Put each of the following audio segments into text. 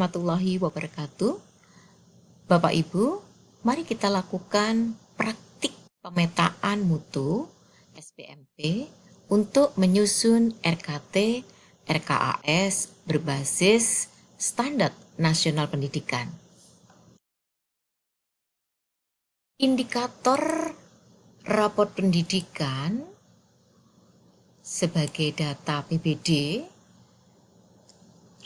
warahmatullahi wabarakatuh. Bapak Ibu, mari kita lakukan praktik pemetaan mutu SPMP untuk menyusun RKT RKAS berbasis Standar Nasional Pendidikan. Indikator rapor pendidikan sebagai data PBD.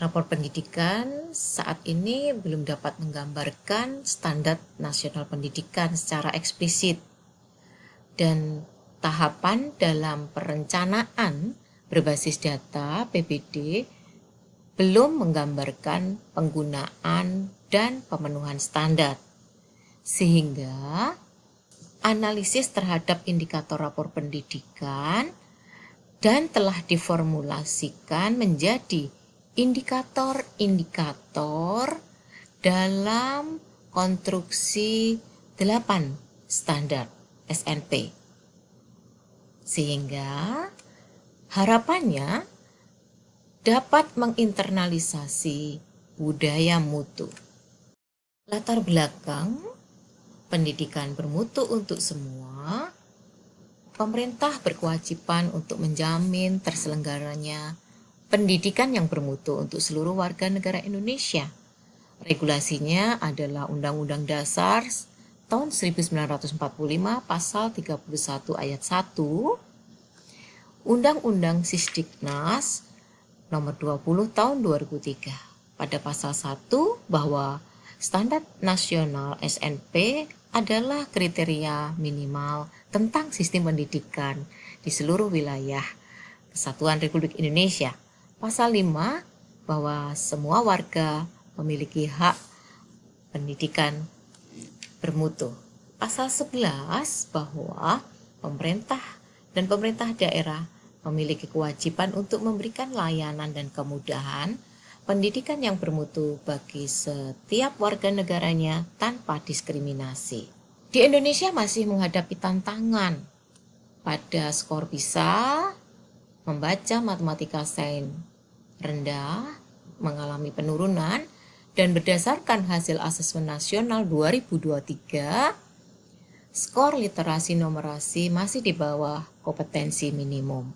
Rapor pendidikan saat ini belum dapat menggambarkan standar nasional pendidikan secara eksplisit, dan tahapan dalam perencanaan berbasis data PBD belum menggambarkan penggunaan dan pemenuhan standar, sehingga analisis terhadap indikator rapor pendidikan dan telah diformulasikan menjadi indikator-indikator dalam konstruksi 8 standar SNP. Sehingga harapannya dapat menginternalisasi budaya mutu. Latar belakang pendidikan bermutu untuk semua, pemerintah berkewajiban untuk menjamin terselenggaranya pendidikan yang bermutu untuk seluruh warga negara Indonesia. Regulasinya adalah Undang-Undang Dasar tahun 1945 pasal 31 ayat 1, Undang-Undang Sisdiknas nomor 20 tahun 2003 pada pasal 1 bahwa standar nasional SNP adalah kriteria minimal tentang sistem pendidikan di seluruh wilayah Kesatuan Republik Indonesia. Pasal 5 bahwa semua warga memiliki hak pendidikan bermutu. Pasal 11 bahwa pemerintah dan pemerintah daerah memiliki kewajiban untuk memberikan layanan dan kemudahan pendidikan yang bermutu bagi setiap warga negaranya tanpa diskriminasi. Di Indonesia masih menghadapi tantangan pada skor PISA, membaca, matematika, sains rendah, mengalami penurunan, dan berdasarkan hasil asesmen nasional 2023, skor literasi numerasi masih di bawah kompetensi minimum.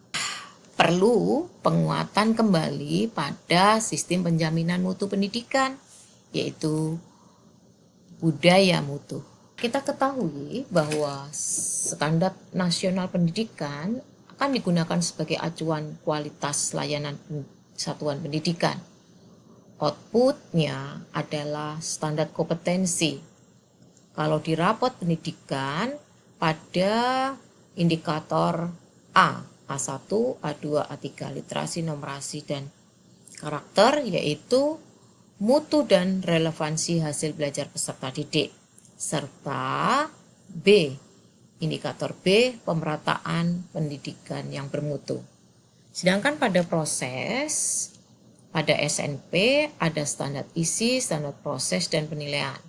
Perlu penguatan kembali pada sistem penjaminan mutu pendidikan, yaitu budaya mutu. Kita ketahui bahwa standar nasional pendidikan akan digunakan sebagai acuan kualitas layanan satuan pendidikan. Outputnya adalah standar kompetensi. Kalau di rapot pendidikan pada indikator A1, A2, A3, literasi, numerasi, dan karakter, yaitu mutu dan relevansi hasil belajar peserta didik, serta B, indikator B, pemerataan pendidikan yang bermutu. Sedangkan pada proses, pada SNP ada standar isi, standar proses, dan penilaian.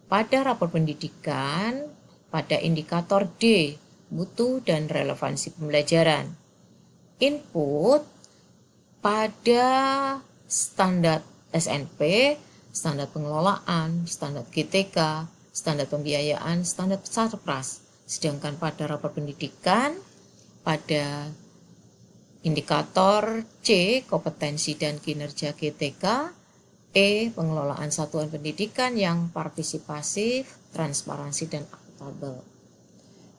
Pada rapor pendidikan, pada indikator D, mutu dan relevansi pembelajaran. Input pada standar SNP, standar pengelolaan, standar GTK, standar pembiayaan, standar sarpras. Sedangkan pada rapor pendidikan, pada indikator C, kompetensi dan kinerja GTK, E, pengelolaan satuan pendidikan yang partisipasif, transparansi, dan akuntabel.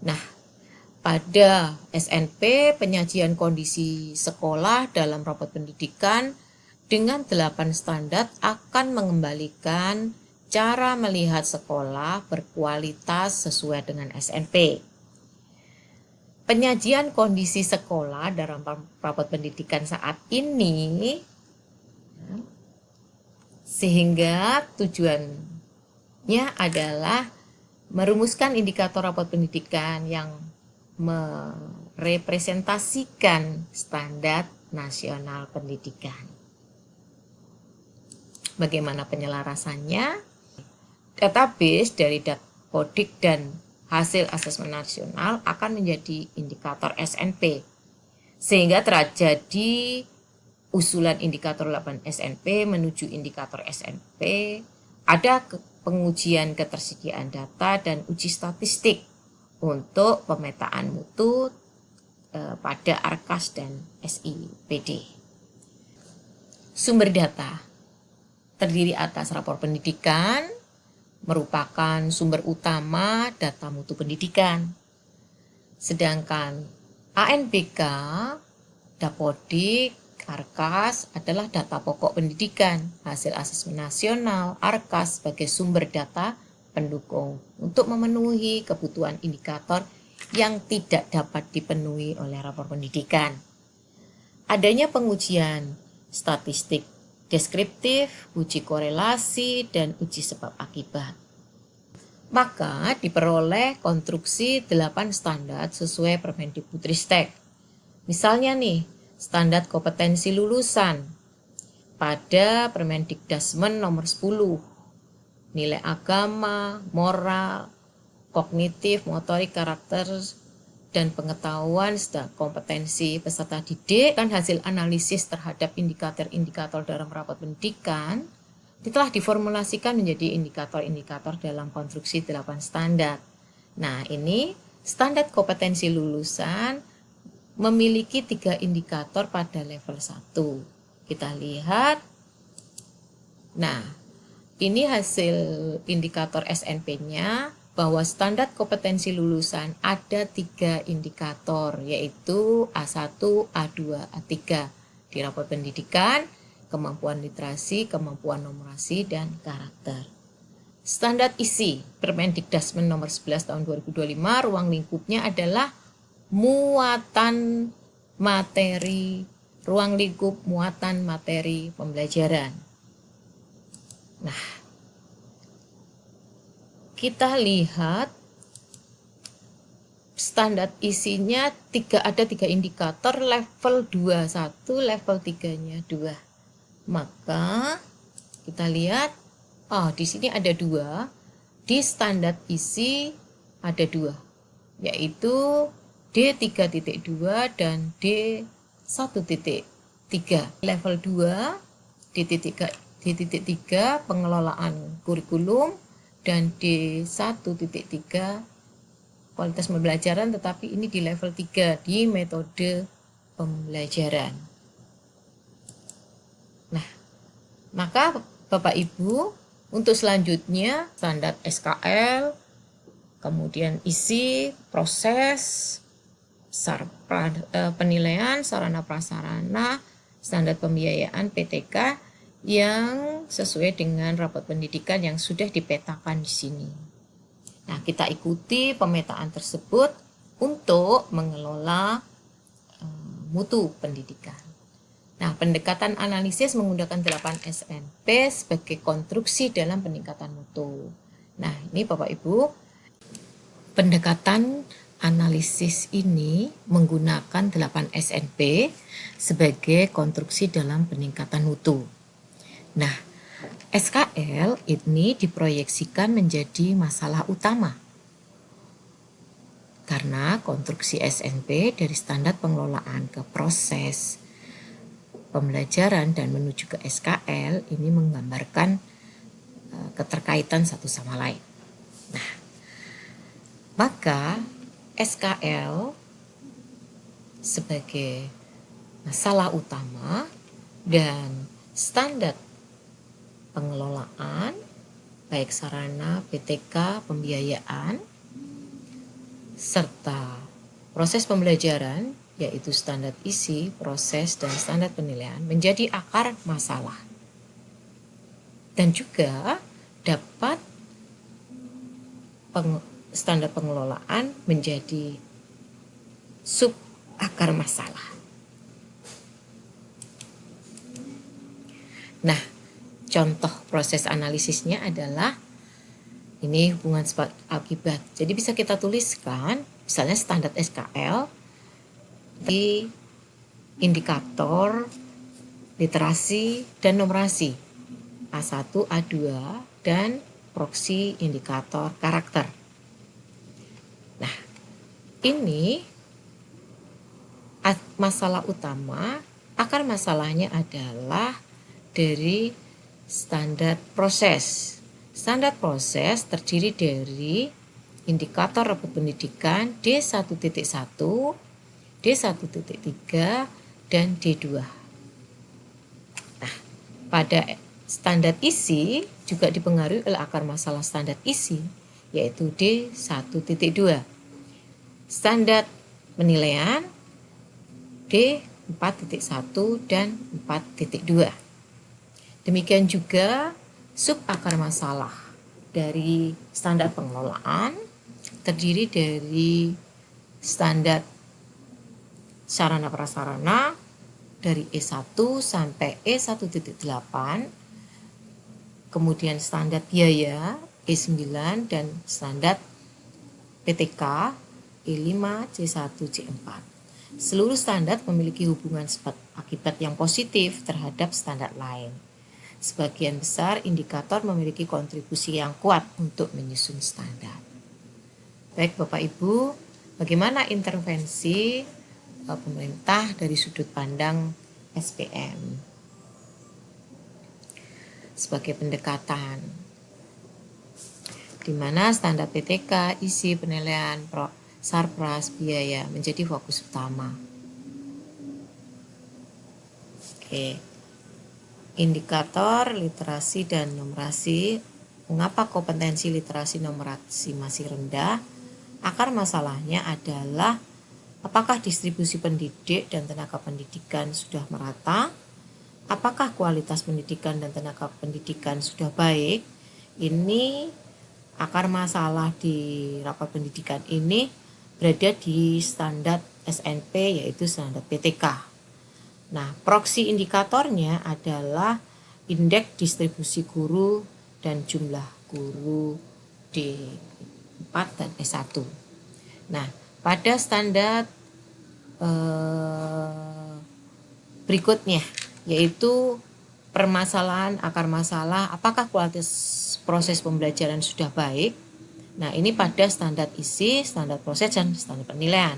Nah, pada SNP, penyajian kondisi sekolah dalam rapor pendidikan dengan 8 standar akan mengembalikan cara melihat sekolah berkualitas sesuai dengan SNP. Penyajian kondisi sekolah dalam rapor pendidikan saat ini, sehingga tujuannya adalah merumuskan indikator rapor pendidikan yang merepresentasikan standar nasional pendidikan. Bagaimana penyelarasannya? Database dari Datpodik dan hasil asesmen nasional akan menjadi indikator SNP, sehingga terjadi usulan indikator 8 SNP menuju indikator SNP, ada pengujian ketersediaan data dan uji statistik untuk pemetaan mutu pada ARKAS dan SIPD. Sumber data terdiri atas rapor pendidikan, merupakan sumber utama data mutu pendidikan. Sedangkan ANBK, Dapodik, ARKAS adalah data pokok pendidikan, hasil asesmen nasional, ARKAS sebagai sumber data pendukung untuk memenuhi kebutuhan indikator yang tidak dapat dipenuhi oleh rapor pendidikan. Adanya pengujian statistik deskriptif, uji korelasi, dan uji sebab akibat. Maka diperoleh konstruksi 8 standar sesuai Permendikbudristek. Misalnya nih, standar kompetensi lulusan pada Permendikdasmen nomor 10. Nilai agama, moral, kognitif, motorik, karakter, dan pengetahuan serta kompetensi peserta didik kan hasil analisis terhadap indikator-indikator dalam rapat pendidikan telah diformulasikan menjadi indikator-indikator dalam konstruksi 8 standar. Nah, ini standar kompetensi lulusan memiliki 3 indikator pada level 1. Kita lihat. Nah, ini hasil indikator SNP-nya bahwa standar kompetensi lulusan ada 3 indikator, yaitu A1, A2, A3 di rapor pendidikan, kemampuan literasi, kemampuan numerasi, dan karakter. Standar isi Permendikdasmen nomor 11 tahun 2025, ruang lingkupnya adalah muatan materi, ruang lingkup muatan materi pembelajaran. Nah, kita lihat standar isinya ada 3 indikator, level 2 1, level 3-nya 2. Maka kita lihat, di sini ada 2, di standar isi ada 2, yaitu D3.2 dan D1.3. Level 2 D3 pengelolaan kurikulum dan D1.3 kualitas pembelajaran, tetapi ini di level 3 di metode pembelajaran. Nah, maka Bapak Ibu untuk selanjutnya standar SKL, kemudian isi, proses, penilaian, sarana prasarana, standar pembiayaan PTK yang sesuai dengan rapot pendidikan yang sudah dipetakan di sini. Nah, kita ikuti pemetaan tersebut untuk mengelola mutu pendidikan. Nah, pendekatan analisis menggunakan 8 SNP sebagai konstruksi dalam peningkatan mutu. Nah, ini Bapak Ibu, pendekatan analisis ini menggunakan 8 SNP sebagai konstruksi dalam peningkatan mutu. Nah, SKL ini diproyeksikan menjadi masalah utama karena konstruksi SNP dari standar pengelolaan ke proses pembelajaran dan menuju ke SKL ini menggambarkan keterkaitan satu sama lain. Nah, maka SKL sebagai masalah utama dan standar pengelolaan baik sarana, PTK, pembiayaan, serta proses pembelajaran yaitu standar isi, proses, dan standar penilaian menjadi akar masalah. Dan juga dapat standar pengelolaan menjadi sub akar masalah. Nah, contoh proses analisisnya adalah ini hubungan sebab akibat. Jadi bisa kita tuliskan misalnya standar SKL di indikator literasi dan numerasi A1, A2, dan proksi indikator karakter. Nah, ini masalah utama akar masalahnya adalah dari standar proses. Standar proses terdiri dari indikator robot pendidikan D1.1, D1.3, dan D2. Nah, pada standar isi juga dipengaruhi oleh akar masalah standar isi, yaitu D1.2. Standar penilaian D4.1 dan 4.2. Demikian juga sub akar masalah dari standar pengelolaan terdiri dari standar sarana prasarana dari E1 sampai E1.8, kemudian standar biaya E9 dan standar PTK E5, C1, C4. Seluruh standar memiliki hubungan sebab akibat yang positif terhadap standar lain. Sebagian besar indikator memiliki kontribusi yang kuat untuk menyusun standar. Baik Bapak Ibu, bagaimana intervensi pemerintah dari sudut pandang SPM sebagai pendekatan, di mana standar PTK, isi, penilaian, sarpras, biaya menjadi fokus utama. Oke. Indikator literasi dan numerasi. Mengapa kompetensi literasi numerasi masih rendah? Akar masalahnya adalah apakah distribusi pendidik dan tenaga pendidikan sudah merata? Apakah kualitas pendidikan dan tenaga pendidikan sudah baik? Ini akar masalah di rapat pendidikan ini berada di standar SNP, yaitu standar PTK. Nah, proksi indikatornya adalah indeks distribusi guru dan jumlah guru D4 dan S1. Nah, pada standar berikutnya, yaitu permasalahan akar masalah, apakah kualitas proses pembelajaran sudah baik? Nah, ini pada standar isi, standar proses, dan standar penilaian.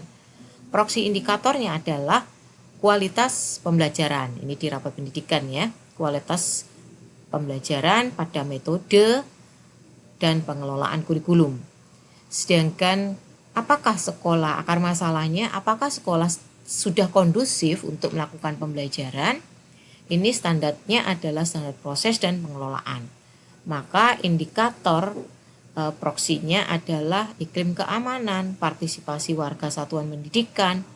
Proksi indikatornya adalah kualitas pembelajaran. Ini di rapat pendidikan ya. Kualitas pembelajaran pada metode dan pengelolaan kurikulum. Sedangkan apakah sekolah, akar masalahnya, apakah sekolah sudah kondusif untuk melakukan pembelajaran? Ini standarnya adalah standar proses dan pengelolaan. Maka indikator proksinya adalah iklim keamanan, partisipasi warga satuan pendidikan,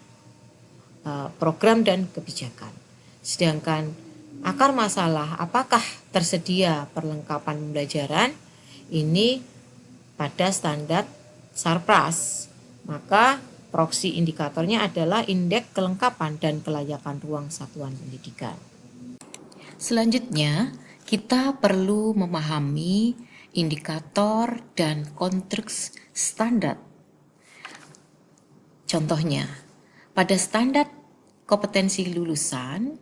program dan kebijakan. Sedangkan akar masalah, apakah tersedia perlengkapan pembelajaran? Ini pada standar sarpras. Maka proksi indikatornya adalah indeks kelengkapan dan kelayakan ruang satuan pendidikan. Selanjutnya, kita perlu memahami indikator dan konteks standar. Contohnya, pada standar kompetensi lulusan,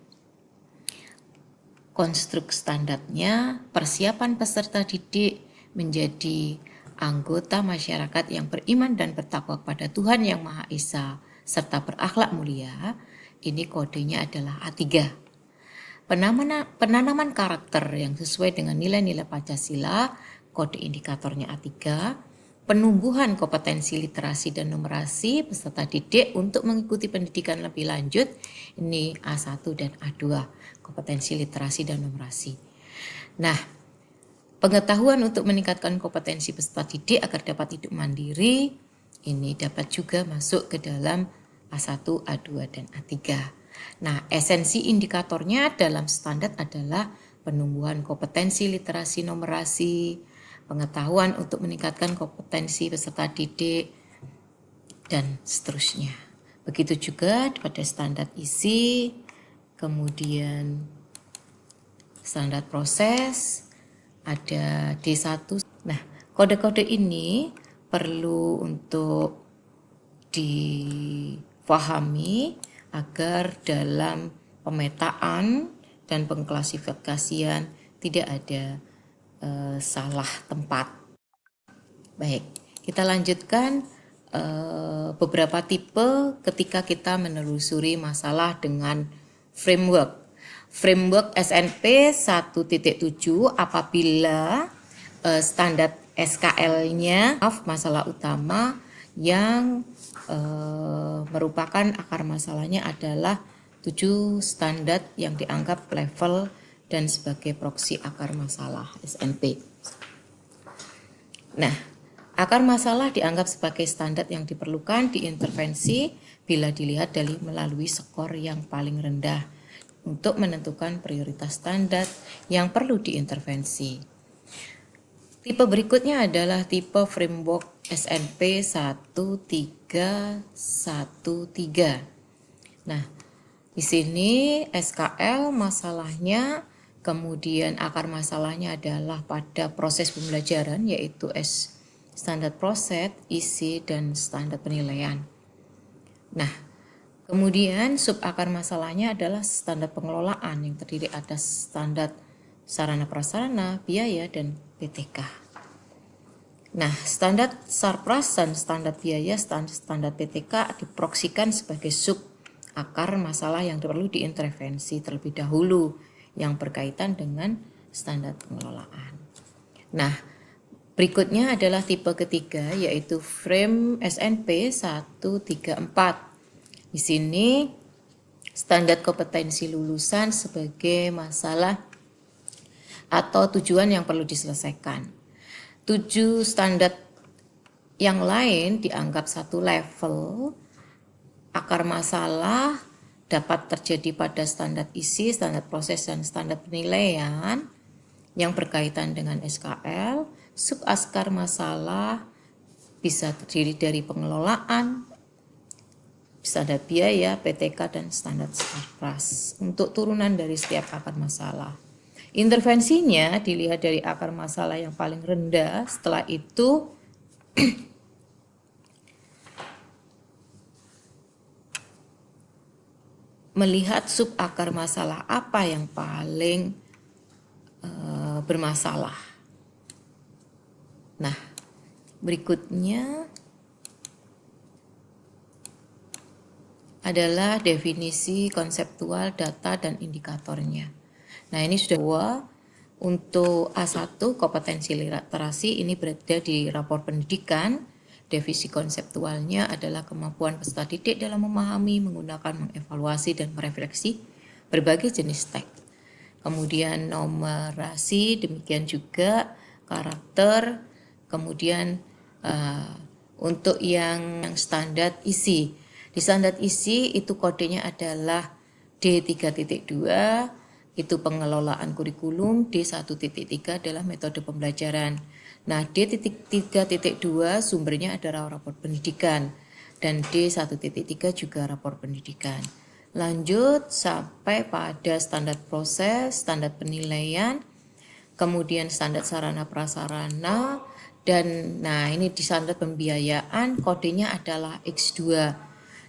konstruk standarnya persiapan peserta didik menjadi anggota masyarakat yang beriman dan bertakwa kepada Tuhan Yang Maha Esa serta berakhlak mulia. Ini kodenya adalah A3. Penanaman karakter yang sesuai dengan nilai-nilai Pancasila, kode indikatornya A3. Penumbuhan kompetensi literasi dan numerasi peserta didik untuk mengikuti pendidikan lebih lanjut, ini A1 dan A2, kompetensi literasi dan numerasi. Nah, pengetahuan untuk meningkatkan kompetensi peserta didik agar dapat hidup mandiri, ini dapat juga masuk ke dalam A1, A2, dan A3. Nah, esensi indikatornya dalam standar adalah penumbuhan kompetensi literasi numerasi, pengetahuan untuk meningkatkan kompetensi peserta didik, dan seterusnya. Begitu juga pada standar isi, kemudian standar proses, ada D1. Nah, kode-kode ini perlu untuk difahami agar dalam pemetaan dan pengklasifikasian tidak ada salah tempat. Baik, kita lanjutkan beberapa tipe ketika kita menelusuri masalah dengan framework. Framework SNP 1.7 apabila standar SKL-nya masalah utama yang merupakan akar masalahnya adalah 7 standar yang dianggap level dan sebagai proksi akar masalah SNP. Nah, akar masalah dianggap sebagai standar yang diperlukan diintervensi bila dilihat dari melalui skor yang paling rendah untuk menentukan prioritas standar yang perlu diintervensi. Tipe berikutnya adalah tipe framework SNP 1313. Nah, di sini SKL masalahnya, kemudian akar masalahnya adalah pada proses pembelajaran yaitu standar proses, isi, dan standar penilaian. Nah, kemudian sub akar masalahnya adalah standar pengelolaan yang terdiri atas standar sarana prasarana, biaya, dan PTK. Nah, standar sarpras dan standar biaya, standar PTK diproksikan sebagai sub akar masalah yang perlu diintervensi terlebih dahulu yang berkaitan dengan standar pengelolaan. Nah, berikutnya adalah tipe ketiga yaitu frame SNP 134. Di sini standar kompetensi lulusan sebagai masalah atau tujuan yang perlu diselesaikan. 7 standar yang lain dianggap satu level. Akar masalah dapat terjadi pada standar isi, standar proses, dan standar penilaian yang berkaitan dengan SKL. Sub akar masalah bisa terdiri dari pengelolaan, standar biaya, PTK, dan standar sarpras untuk turunan dari setiap akar masalah. Intervensinya dilihat dari akar masalah yang paling rendah, setelah itu melihat sub akar masalah apa yang paling bermasalah. Nah, berikutnya adalah definisi konseptual data dan indikatornya. Nah, ini sudah untuk A1 kompetensi literasi ini berada di rapor pendidikan. Definisi konseptualnya adalah kemampuan peserta didik dalam memahami, menggunakan, mengevaluasi, dan merefleksi berbagai jenis teks. Kemudian numerasi, demikian juga karakter, kemudian untuk yang standar isi. Di standar isi itu kodenya adalah D3.2, itu pengelolaan kurikulum, D1.3 adalah metode pembelajaran. Nah, D3.2 sumbernya adalah rapor pendidikan dan D1.3 juga rapor pendidikan. Lanjut sampai pada standar proses, standar penilaian, kemudian standar sarana prasarana, dan nah ini di standar pembiayaan kodenya adalah X2.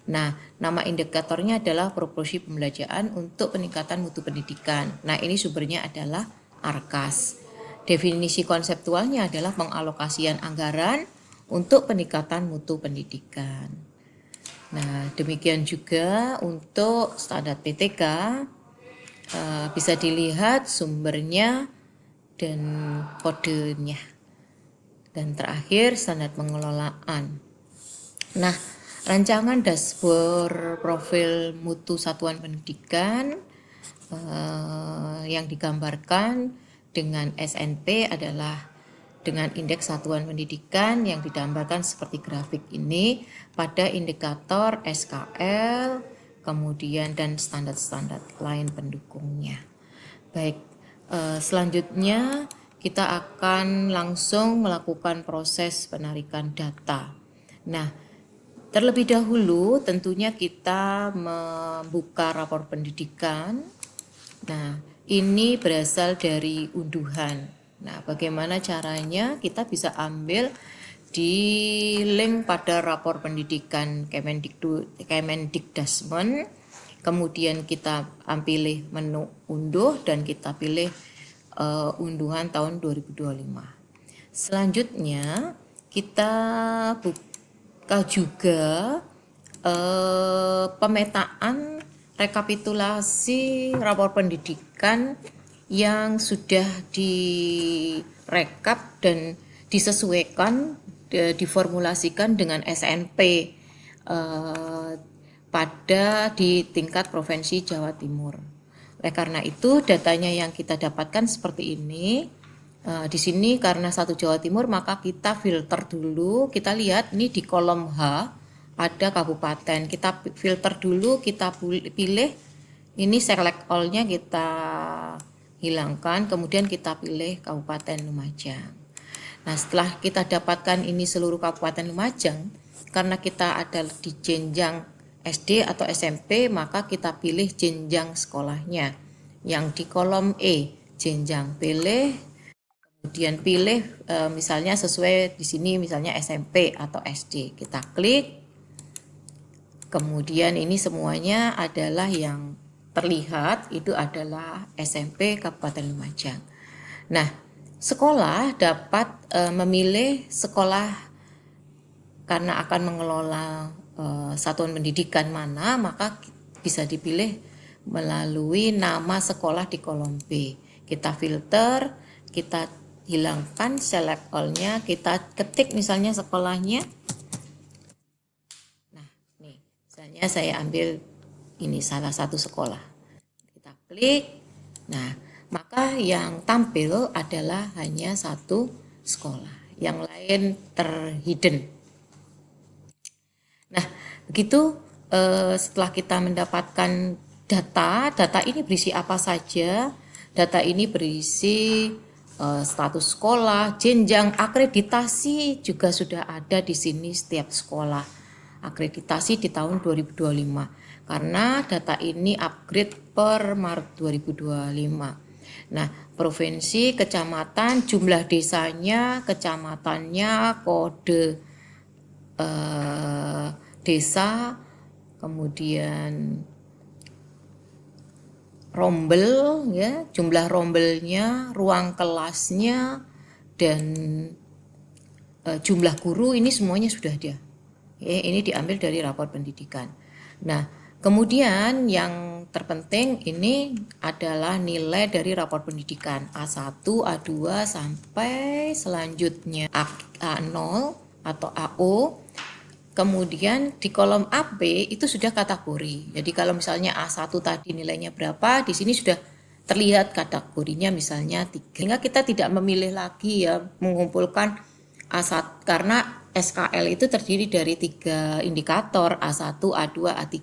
Nah, nama indikatornya adalah proporsi pembelajaran untuk peningkatan mutu pendidikan. Nah, ini sumbernya adalah ARKAS. Definisi konseptualnya adalah pengalokasian anggaran untuk peningkatan mutu pendidikan. Nah, demikian juga untuk standar PTK bisa dilihat sumbernya dan kodenya. Dan terakhir standar pengelolaan. Nah, rancangan dashboard profil mutu satuan pendidikan yang digambarkan dengan SNP adalah dengan indeks satuan pendidikan yang digambarkan seperti grafik ini pada indikator SKL, kemudian dan standar-standar lain pendukungnya. Baik, selanjutnya kita akan langsung melakukan proses penarikan data. Nah, terlebih dahulu tentunya kita membuka rapor pendidikan. Nah, ini berasal dari unduhan. Nah, bagaimana caranya? Kita bisa ambil di link pada rapor pendidikan Kemendikbudristek. Kemudian kita pilih menu unduh dan kita pilih unduhan tahun 2025. Selanjutnya kita buka juga pemetaan rekapitulasi rapor pendidikan yang sudah direkap dan disesuaikan, diformulasikan dengan SNP pada di tingkat Provinsi Jawa Timur. Oleh karena itu, datanya yang kita dapatkan seperti ini. Di sini karena satu Jawa Timur, maka kita filter dulu. Kita lihat ini di kolom H ada kabupaten. Kita filter dulu, kita pilih. Ini select all-nya kita hilangkan, kemudian kita pilih Kabupaten Lumajang. Nah, setelah kita dapatkan ini seluruh Kabupaten Lumajang, karena kita ada di jenjang SD atau SMP, maka kita pilih jenjang sekolahnya. Yang di kolom E, jenjang, pilih, kemudian pilih misalnya sesuai di sini misalnya SMP atau SD. Kita klik, kemudian ini semuanya adalah yang terlihat itu adalah SMP Kabupaten Lumajang. Nah, sekolah dapat memilih sekolah karena akan mengelola satuan pendidikan mana, maka bisa dipilih melalui nama sekolah di kolom B. Kita filter, kita hilangkan select all-nya, kita ketik misalnya sekolahnya. Nah, nih, misalnya saya ambil ini salah satu sekolah. Kita klik. Nah, maka yang tampil adalah hanya satu sekolah. Yang lain terhidden. Nah, begitu setelah kita mendapatkan data ini berisi apa saja? Data ini berisi status sekolah, jenjang, akreditasi juga sudah ada di sini setiap sekolah. Akreditasi di tahun 2025 karena data ini upgrade per Maret 2025. Nah, provinsi, kecamatan, jumlah desanya, kecamatannya, kode desa, kemudian rombel, ya, jumlah rombelnya, ruang kelasnya, dan jumlah guru ini semuanya sudah ada. Ya, ini diambil dari rapor pendidikan. Nah, kemudian yang terpenting ini adalah nilai dari rapor pendidikan A1, A2 sampai selanjutnya A0 atau AO. Kemudian di kolom AB itu sudah kategori. Jadi kalau misalnya A1 tadi nilainya berapa, di sini sudah terlihat kategorinya misalnya 3. Sehingga kita tidak memilih lagi ya mengumpulkan A1 karena SKL itu terdiri dari 3 indikator A1, A2, A3.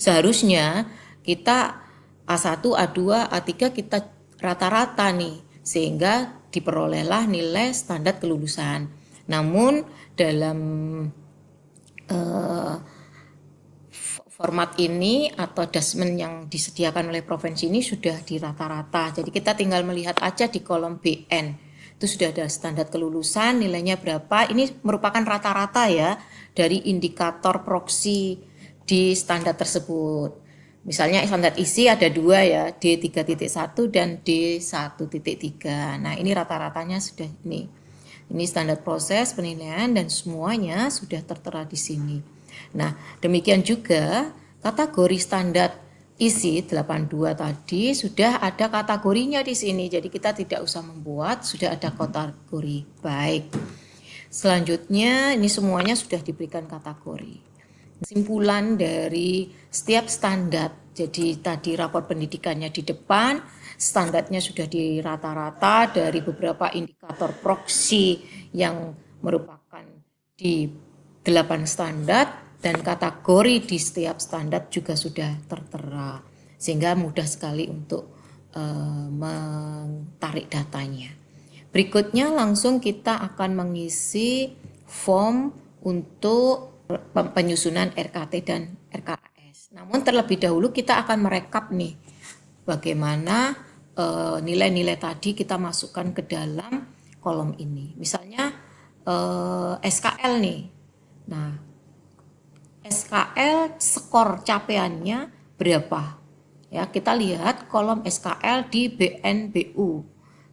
Seharusnya kita A1, A2, A3 kita rata-rata nih sehingga diperolehlah nilai standar kelulusan. Namun dalam format ini atau dasmen yang disediakan oleh provinsi ini sudah di rata-rata. Jadi kita tinggal melihat aja di kolom BN. Itu sudah ada standar kelulusan, nilainya berapa. Ini merupakan rata-rata ya dari indikator proksi di standar tersebut. Misalnya standar isi ada 2 ya, D3.1 dan D1.3. Nah, ini rata-ratanya sudah ini. Ini standar proses penilaian dan semuanya sudah tertera di sini. Nah, demikian juga kategori standar isi 82 tadi sudah ada kategorinya di sini. Jadi kita tidak usah membuat, sudah ada kategori. Baik. Selanjutnya ini semuanya sudah diberikan kategori. Kesimpulan dari setiap standar. Jadi tadi rapor pendidikannya di depan, standarnya sudah di rata-rata dari beberapa indikator proksi yang merupakan di 8 standar dan kategori di setiap standar juga sudah tertera sehingga mudah sekali untuk mentarik datanya. Berikutnya langsung kita akan mengisi form untuk penyusunan RKT dan RKAS. Namun terlebih dahulu kita akan merekap nih bagaimana nilai-nilai tadi kita masukkan ke dalam kolom ini. Misalnya SKL nih. Nah, SKL skor capaiannya berapa? Ya, kita lihat kolom SKL di BNBU.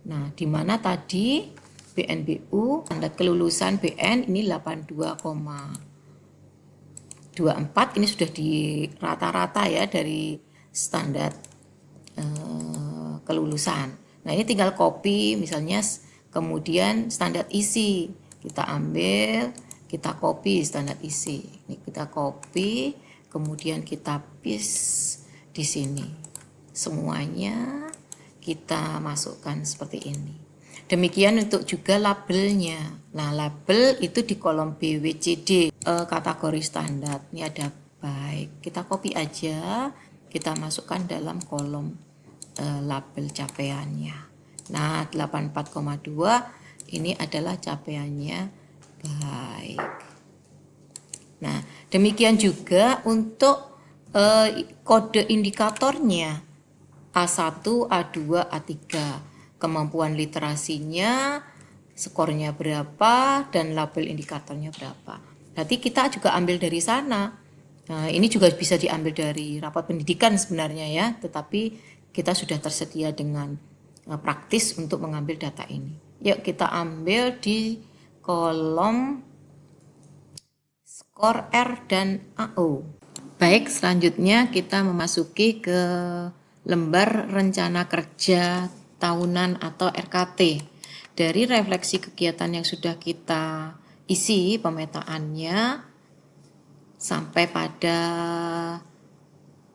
Nah, di mana tadi BNBU standar kelulusan BN ini 82,5 24 ini sudah di rata-rata ya dari standar kelulusan. Nah ini tinggal copy misalnya, kemudian standar isi kita ambil, kita copy standar isi. Ini kita copy, kemudian kita paste di sini. Semuanya kita masukkan seperti ini. Demikian untuk juga labelnya. Nah, label itu di kolom BWCD kategori standar. Ini ada baik. Kita copy aja, kita masukkan dalam kolom label capaiannya. Nah, 84,2 ini adalah capaiannya baik. Nah, demikian juga untuk kode indikatornya A1, A2, A3. Kemampuan literasinya, skornya berapa, dan label indikatornya berapa. Berarti kita juga ambil dari sana. Nah, ini juga bisa diambil dari rapot pendidikan sebenarnya ya, tetapi kita sudah tersedia dengan praktis untuk mengambil data ini. Yuk kita ambil di kolom skor R dan AO. Baik, selanjutnya kita memasuki ke lembar rencana kerja tahunan atau RKT. Dari refleksi kegiatan yang sudah kita isi pemetaannya sampai pada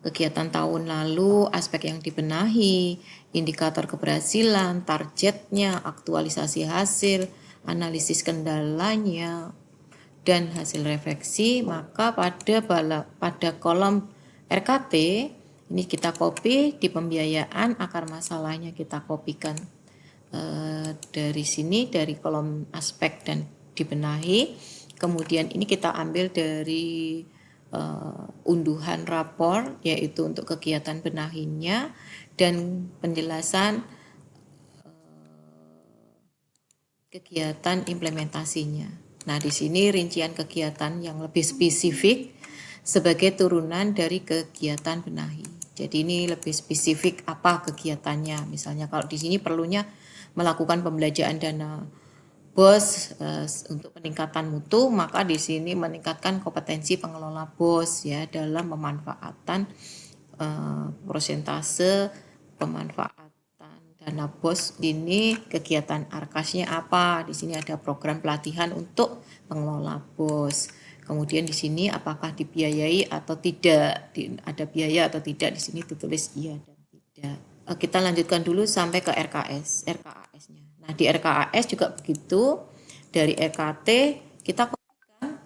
kegiatan tahun lalu, aspek yang dibenahi, indikator keberhasilan, targetnya, aktualisasi hasil, analisis kendalanya, dan hasil refleksi, maka pada kolom RKT ini kita copy di pembiayaan, akar masalahnya kita kopikan dari sini, dari kolom aspek dan dibenahi. Kemudian ini kita ambil dari unduhan rapor, yaitu untuk kegiatan benahinya dan penjelasan kegiatan implementasinya. Nah, di sini rincian kegiatan yang lebih spesifik sebagai turunan dari kegiatan benahi. Jadi ini lebih spesifik apa kegiatannya. Misalnya kalau di sini perlunya melakukan pembelanjaan dana BOS untuk peningkatan mutu, maka di sini meningkatkan kompetensi pengelola BOS ya dalam pemanfaatan persentase pemanfaatan dana BOS. Ini kegiatan arkasnya apa? Di sini ada program pelatihan untuk pengelola BOS. Kemudian di sini apakah dibiayai atau tidak, ada biaya atau tidak, di sini ditulis iya dan tidak. Kita lanjutkan dulu sampai ke RKAS-nya. Nah, di RKAS juga begitu, dari RKT kita kopikan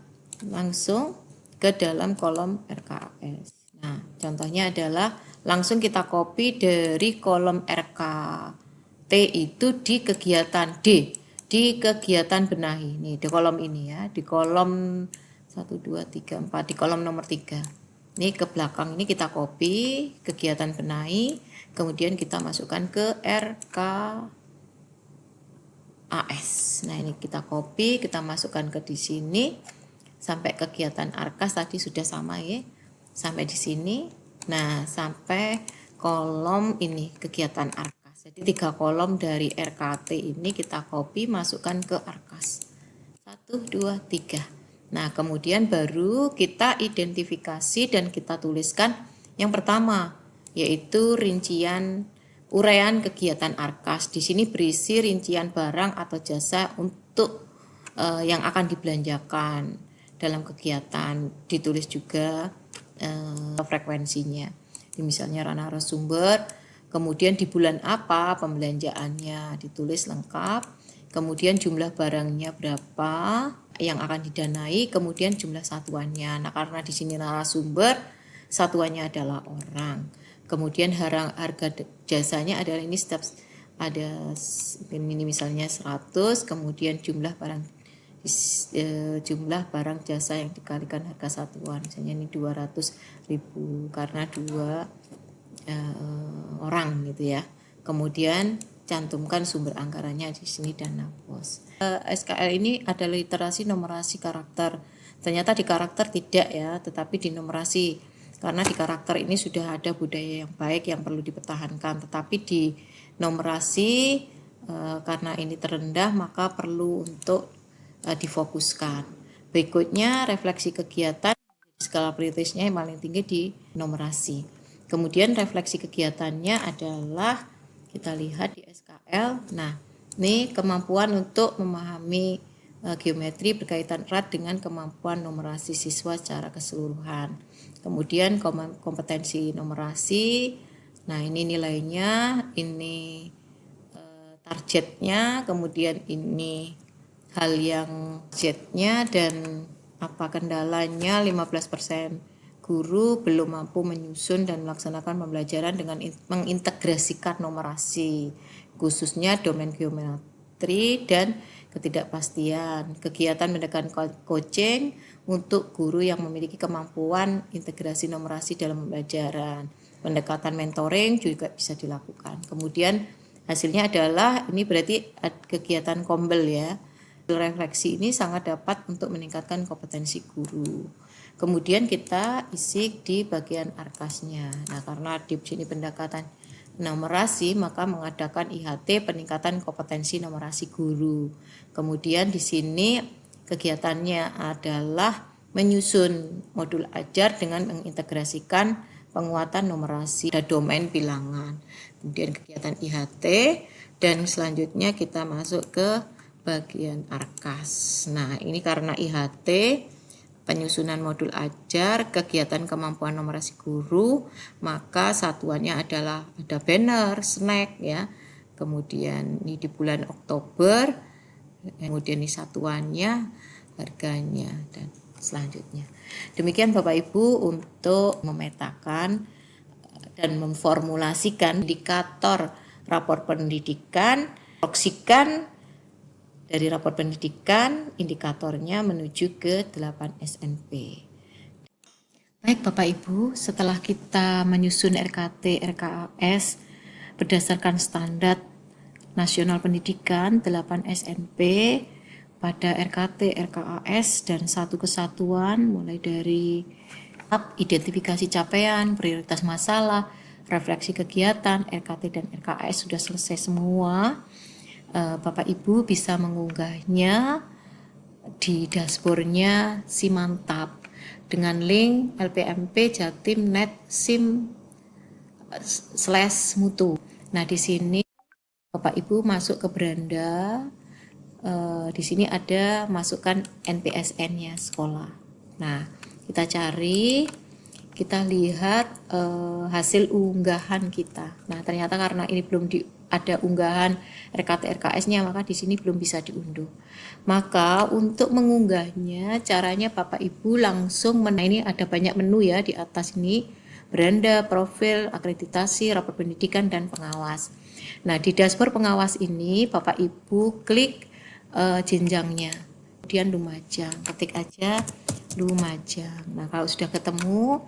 langsung ke dalam kolom RKAS. Nah, contohnya adalah langsung kita copy dari kolom RKT itu di kegiatan D, di kegiatan benahi. Nih, di kolom ini ya, di kolom 1, 2, 3, 4, di kolom nomor 3. Ini ke belakang ini kita copy kegiatan benahi, kemudian kita masukkan ke RKAS. Nah, ini kita copy, kita masukkan ke di sini sampai kegiatan arkas tadi sudah sama ya. Sampai di sini. Nah, sampai kolom ini kegiatan arkas. Jadi 3 kolom dari RKT ini kita copy, masukkan ke arkas. 1, 2, 3. Nah, kemudian baru kita identifikasi dan kita tuliskan yang pertama, yaitu rincian uraian kegiatan arkas. Di sini berisi rincian barang atau jasa untuk yang akan dibelanjakan dalam kegiatan. Ditulis juga frekuensinya. Ini misalnya ranah narasumber, kemudian di bulan apa pembelanjaannya ditulis lengkap. Kemudian jumlah barangnya berapa yang akan didanai, kemudian jumlah satuannya. Nah, karena di sini narasumber, satuannya adalah orang. Kemudian harga jasanya adalah ini setiap ada ini misalnya 100, kemudian jumlah barang jasa yang dikalikan harga satuan. Misalnya ini 200.000 karena 2 orang gitu ya. Kemudian cantumkan sumber anggarannya di sini dana BOS. SKL ini ada literasi numerasi karakter. Ternyata di karakter tidak ya, tetapi di numerasi. Karena di karakter ini sudah ada budaya yang baik yang perlu dipertahankan, tetapi di numerasi karena ini terendah maka perlu untuk difokuskan. Berikutnya refleksi kegiatan Skala prioritasnya yang paling tinggi di numerasi. Kemudian refleksi kegiatannya adalah kita lihat di SKL. Nah, ini kemampuan untuk memahami geometri berkaitan erat dengan kemampuan numerasi siswa secara keseluruhan. Kemudian kompetensi numerasi. Nah, ini nilainya, ini targetnya, kemudian ini hal yang targetnya dan apa kendalanya. 15% guru belum mampu menyusun dan melaksanakan pembelajaran dengan mengintegrasikan numerasi, khususnya domain geometri dan ketidakpastian. Kegiatan mendekatkan coaching untuk guru yang memiliki kemampuan integrasi numerasi dalam pembelajaran. Pendekatan mentoring juga bisa dilakukan. Kemudian hasilnya adalah, ini berarti kegiatan kombel ya. Refleksi ini sangat dapat untuk meningkatkan kompetensi guru. Kemudian kita isi di bagian arkasnya. Nah, karena di sini pendekatan numerasi, maka mengadakan IHT peningkatan kompetensi numerasi guru. Kemudian di sini kegiatannya adalah menyusun modul ajar dengan mengintegrasikan penguatan numerasi dan domain bilangan. Kemudian kegiatan IHT, dan selanjutnya kita masuk ke bagian arkas. Nah, ini karena IHT, penyusunan modul ajar, kegiatan kemampuan numerasi guru, maka satuannya adalah ada banner, snack ya. Kemudian ini di bulan Oktober, kemudian ini satuannya, harganya, dan selanjutnya. Demikian Bapak Ibu untuk memetakan dan memformulasikan indikator rapor pendidikan, proyeksikan dari rapor pendidikan, indikatornya menuju ke 8 SNP. Baik Bapak Ibu, setelah kita menyusun RKT, RKAS berdasarkan standar nasional pendidikan 8 SNP pada RKT, RKAS dan satu kesatuan, mulai dari identifikasi capaian, prioritas masalah, refleksi kegiatan, RKT dan RKAS sudah selesai semua. Bapak Ibu bisa mengunggahnya di dashboardnya Simantap dengan link LPMP Jatim Net SIM /mutu. Nah, di sini Bapak Ibu masuk ke beranda, di sini ada masukkan NPSN-nya sekolah. Nah, kita cari, kita lihat hasil unggahan kita. Nah, ternyata karena ini belum ada unggahan RKT RKS-nya, maka di sini belum bisa diunduh. Maka untuk mengunggahnya, caranya Bapak Ibu langsung ini ada banyak menu ya di atas ini, beranda, profil, akreditasi, rapor pendidikan, dan pengawas. Nah, di dashboard pengawas ini Bapak Ibu klik jenjangnya, kemudian Lumajang, ketik aja Lumajang. Nah, kalau sudah ketemu,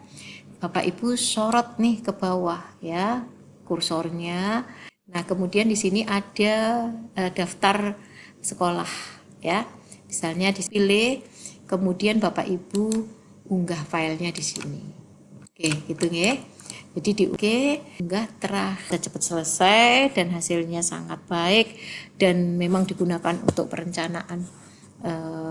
Bapak Ibu sorot nih ke bawah ya kursornya. Nah, kemudian di sini ada daftar sekolah ya. Misalnya dipilih, kemudian Bapak Ibu unggah filenya di sini. Oke, gitu ya. Jadi diunggah cepat selesai dan hasilnya sangat baik dan memang digunakan untuk perencanaan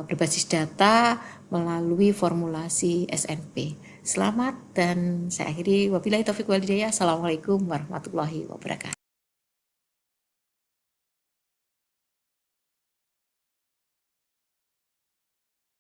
berbasis data melalui formulasi SNP. Selamat dan saya akhiri, wabillahi taufiq wal hidayah. Assalamualaikum warahmatullahi wabarakatuh.